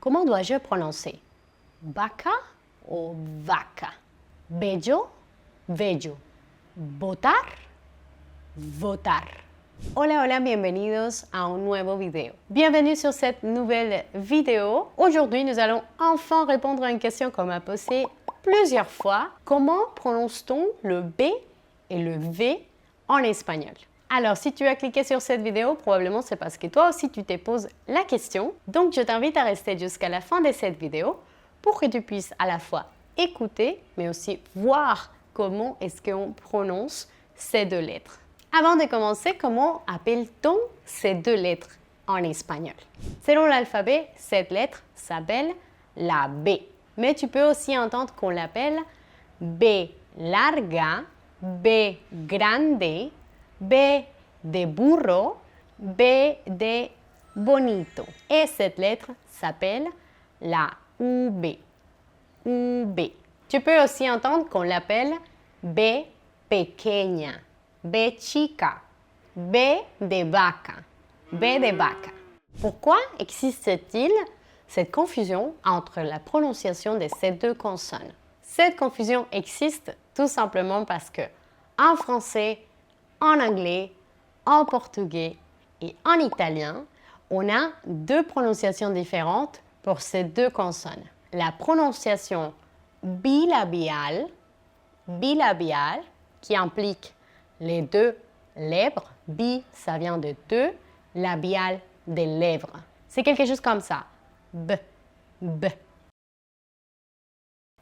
Comment dois-je prononcer? Vaca o vaca? Bello, bello. Votar, votar. Hola, hola, bienvenidos a un nuevo video. Bienvenue sur cette nouvelle vidéo. Aujourd'hui, nous allons enfin répondre à une question qu'on m'a posée plusieurs fois. Comment prononce-t-on le B et le V en espagnol? Alors, si tu as cliqué sur cette vidéo, probablement c'est parce que toi aussi tu te poses la question. Donc, je t'invite à rester jusqu'à la fin de cette vidéo pour que tu puisses à la fois écouter, mais aussi voir comment est-ce qu'on prononce ces deux lettres. Avant de commencer, comment appelle-t-on ces deux lettres en espagnol? Selon l'alphabet, cette lettre s'appelle la B. Mais tu peux aussi entendre qu'on l'appelle B larga, B grande, B de burro, B de bonito. Et cette lettre s'appelle la UB. UB. Tu peux aussi entendre qu'on l'appelle B pequeña, B chica, B de vaca, B de vaca. Pourquoi existe-t-il cette confusion entre la prononciation de ces deux consonnes? Cette confusion existe tout simplement parce que en français, en anglais, en portugais et en italien, on a deux prononciations différentes pour ces deux consonnes. La prononciation bilabiale, qui implique les deux lèvres. Bi, ça vient de deux, labial, des lèvres. C'est quelque chose comme ça. B, B.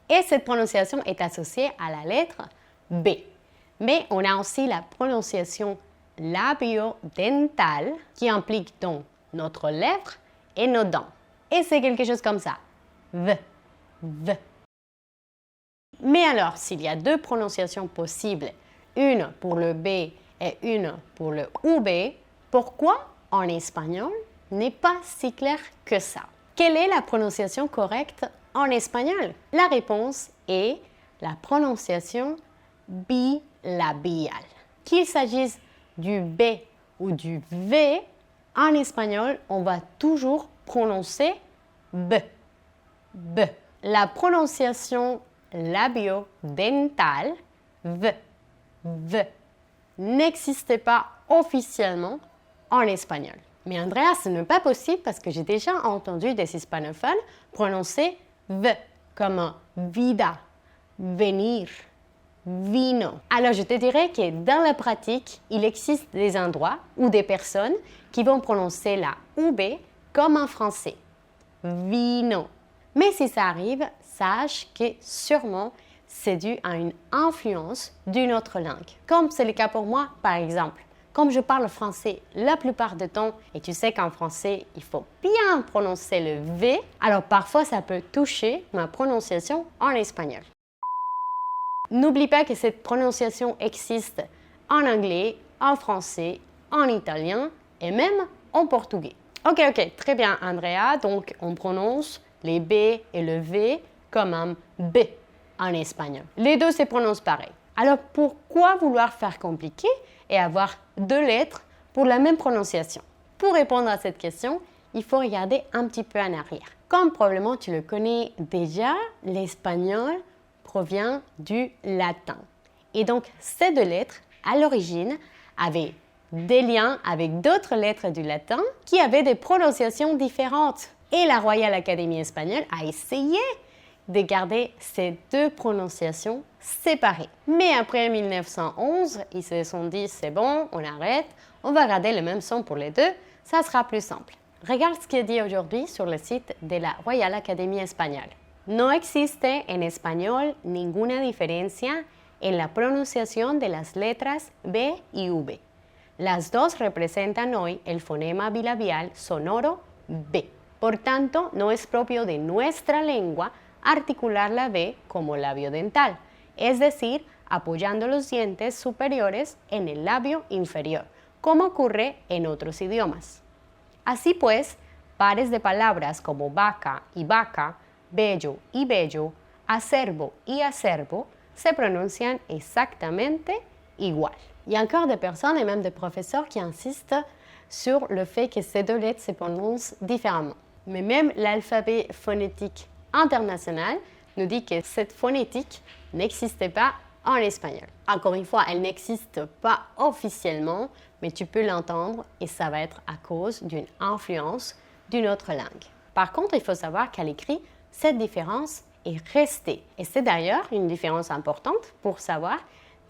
Et cette prononciation est associée à la lettre B. Mais on a aussi la prononciation labio-dentale qui implique donc notre lèvre et nos dents. Et c'est quelque chose comme ça. V, V. Mais alors, s'il y a deux prononciations possibles, une pour le B et une pour le UB, pourquoi en espagnol n'est pas si clair que ça? Quelle est la prononciation correcte en espagnol? La réponse est la prononciation bilabiale. Qu'il s'agisse du B ou du V, en espagnol, on va toujours prononcer B. B. La prononciation labio-dentale, V, V, n'existe pas officiellement en espagnol. Mais Andrea, ce n'est pas possible parce que j'ai déjà entendu des hispanophones prononcer V comme vida, venir, vino. Alors je te dirais que dans la pratique, il existe des endroits ou des personnes qui vont prononcer la UB comme en français, vino. Mais si ça arrive, sache que sûrement c'est dû à une influence d'une autre langue. Comme c'est le cas pour moi, par exemple. Comme je parle français la plupart du temps, et tu sais qu'en français, il faut bien prononcer le V, alors parfois ça peut toucher ma prononciation en espagnol. N'oublie pas que cette prononciation existe en anglais, en français, en italien et même en portugais. Ok, très bien Andrea, donc on prononce les B et le V comme un B en espagnol. Les deux se prononcent pareil. Alors pourquoi vouloir faire compliqué et avoir deux lettres pour la même prononciation? Pour répondre à cette question, il faut regarder un petit peu en arrière. Comme probablement tu le connais déjà, l'espagnol provient du latin. Et donc ces deux lettres, à l'origine, avaient des liens avec d'autres lettres du latin qui avaient des prononciations différentes. Et la Royal Academy espagnole a essayé de garder ces deux prononciations séparées. Mais après 1911, ils se sont dit c'est bon, on arrête, on va garder le même son pour les deux, ça sera plus simple. Regarde ce qui est dit aujourd'hui sur le site de la Royal Academy espagnole. No existe en español ninguna diferencia en la pronunciación de las letras B y V. Las dos representan hoy el fonema bilabial sonoro B. Por tanto, no es propio de nuestra lengua articular la B como labio dental, es decir, apoyando los dientes superiores en el labio inferior, como ocurre en otros idiomas. Así pues, pares de palabras como vaca y vaca, bello y bello, acervo y acervo se pronuncian exactamente igual. Il y a encore des personnes et même des professeurs qui insistent sur le fait que ces deux lettres se prononcent différemment. Mais même l'alphabet phonétique international nous dit que cette phonétique n'existait pas en espagnol. Encore une fois, elle n'existe pas officiellement, mais tu peux l'entendre et ça va être à cause d'une influence d'une autre langue. Par contre, il faut savoir qu'à l'écrit, cette différence est restée. Et c'est d'ailleurs une différence importante pour savoir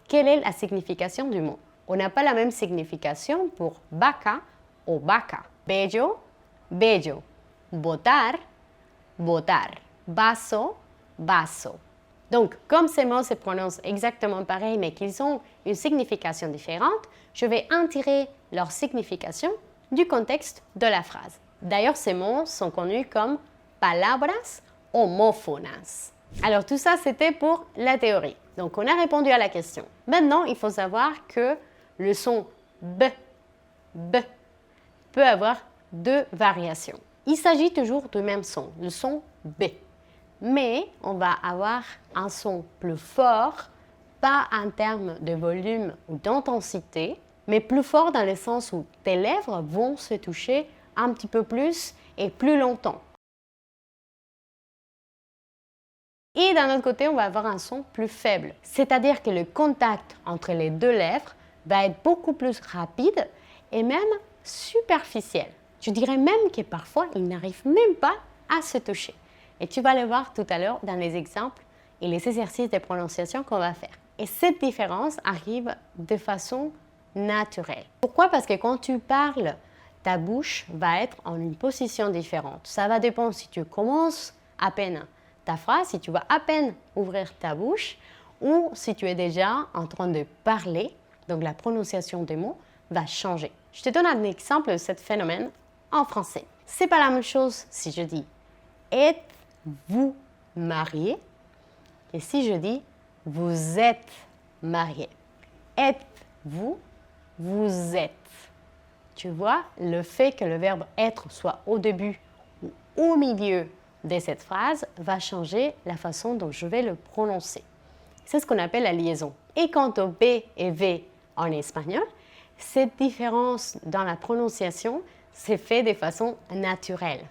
quelle est la signification du mot. On n'a pas la même signification pour vaca ou vaca. Bello, bello. Botar, botar. Vaso, vaso. Donc, comme ces mots se prononcent exactement pareil, mais qu'ils ont une signification différente, je vais en tirer leur signification du contexte de la phrase. D'ailleurs, ces mots sont connus comme palabras homófonas. Alors, tout ça, c'était pour la théorie. Donc, on a répondu à la question. Maintenant, il faut savoir que le son B peut avoir deux variations. Il s'agit toujours du même son, le son B. Mais on va avoir un son plus fort, pas en termes de volume ou d'intensité, mais plus fort dans le sens où tes lèvres vont se toucher un petit peu plus et plus longtemps. Et d'un autre côté, on va avoir un son plus faible, c'est-à-dire que le contact entre les deux lèvres va être beaucoup plus rapide et même superficiel. Je dirais même que parfois, ils n'arrivent même pas à se toucher. Et tu vas le voir tout à l'heure dans les exemples et les exercices de prononciation qu'on va faire. Et cette différence arrive de façon naturelle. Pourquoi? Parce que quand tu parles, ta bouche va être en une position différente. Ça va dépendre si tu commences à peine ta phrase, si tu vas à peine ouvrir ta bouche ou si tu es déjà en train de parler. Donc la prononciation des mots va changer. Je te donne un exemple de ce phénomène en français. C'est pas la même chose si je dis « êtes-vous marié » et si je dis « vous êtes marié ». Êtes-vous, vous êtes. Tu vois, le fait que le verbe être soit au début ou au milieu de cette phrase va changer la façon dont je vais le prononcer. C'est ce qu'on appelle la liaison. Et quant au B et V en espagnol, cette différence dans la prononciation s'est faite de façon naturelle.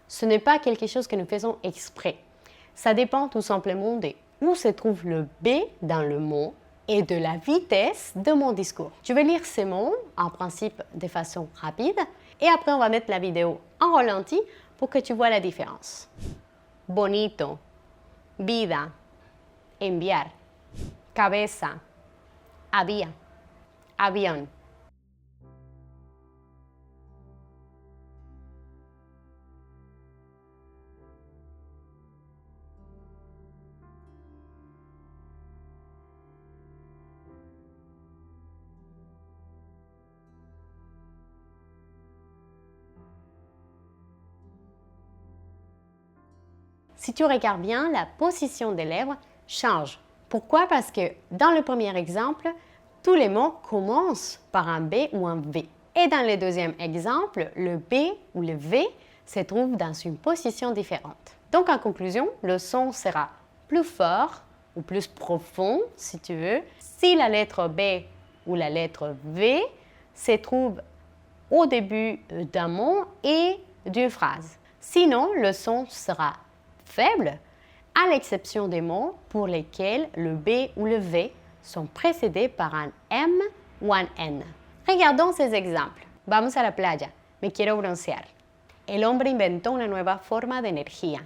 Ce n'est pas quelque chose que nous faisons exprès. Ça dépend tout simplement de où se trouve le B dans le mot et de la vitesse de mon discours. Je vais lire ces mots, en principe de façon rapide, et après on va mettre la vidéo en ralenti pour que tu vois la différence. Bonito, vida, enviar, cabeza, había, avión. Si tu regardes bien, la position des lèvres change. Pourquoi? Parce que dans le premier exemple, tous les mots commencent par un B ou un V. Et dans le deuxième exemple, le B ou le V se trouve dans une position différente. Donc en conclusion, le son sera plus fort ou plus profond, si tu veux, si la lettre B ou la lettre V se trouve au début d'un mot et d'une phrase. Sinon, le son sera faible, à l'exception des mots pour lesquels le B ou le V sont précédés par un M ou un N. Regardons ces exemples. Vamos a la playa. Me quiero broncear. El hombre inventó una nueva forma de energía.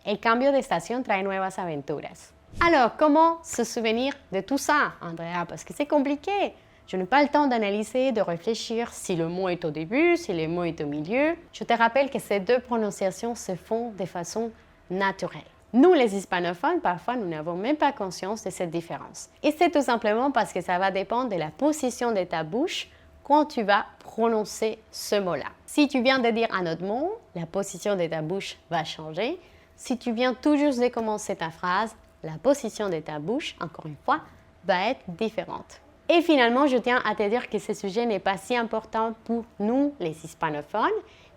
El cambio de estación trae nuevas aventuras. Alors, comment se souvenir de tout ça, Andrea? Parce que c'est compliqué. Je n'ai pas le temps d'analyser, de réfléchir si le mot est au début, si le mot est au milieu. Je te rappelle que ces deux prononciations se font de façon naturelle. Nous, les hispanophones, parfois, nous n'avons même pas conscience de cette différence. Et c'est tout simplement parce que ça va dépendre de la position de ta bouche quand tu vas prononcer ce mot-là. Si tu viens de dire un autre mot, la position de ta bouche va changer. Si tu viens tout juste de commencer ta phrase, la position de ta bouche, encore une fois, va être différente. Et finalement, je tiens à te dire que ce sujet n'est pas si important pour nous, les hispanophones,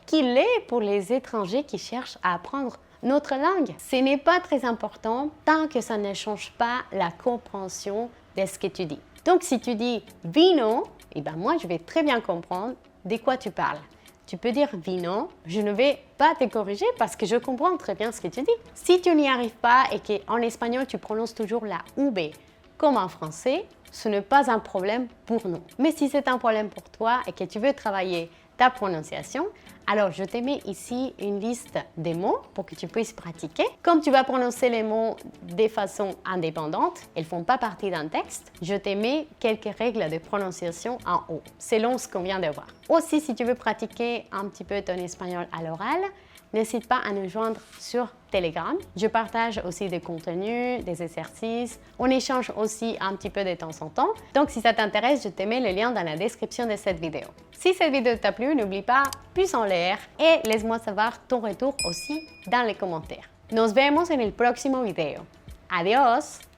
qu'il est pour les étrangers qui cherchent à apprendre notre langue. Ce n'est pas très important tant que ça ne change pas la compréhension de ce que tu dis. Donc, si tu dis vino, eh ben moi, je vais très bien comprendre de quoi tu parles. tu peux dire vino. Je ne vais pas te corriger parce que je comprends très bien ce que tu dis. Si tu n'y arrives pas et qu'en espagnol, tu prononces toujours la V comme en français, ce n'est pas un problème pour nous. Mais si c'est un problème pour toi et que tu veux travailler ta prononciation, alors je te mets ici une liste des mots pour que tu puisses pratiquer. Comme tu vas prononcer les mots de façon indépendante, ils ne font pas partie d'un texte, je te mets quelques règles de prononciation en haut, selon ce qu'on vient de voir. Aussi, si tu veux pratiquer un petit peu ton espagnol à l'oral, n'hésite pas à nous joindre sur Telegram. Je partage aussi des contenus, des exercices. On échange aussi un petit peu de temps en temps. Donc, si ça t'intéresse, je te mets le lien dans la description de cette vidéo. Si cette vidéo t'a plu, n'oublie pas, pouce en l'air et laisse-moi savoir ton retour aussi dans les commentaires. Nos vemos en el próximo video. Adiós!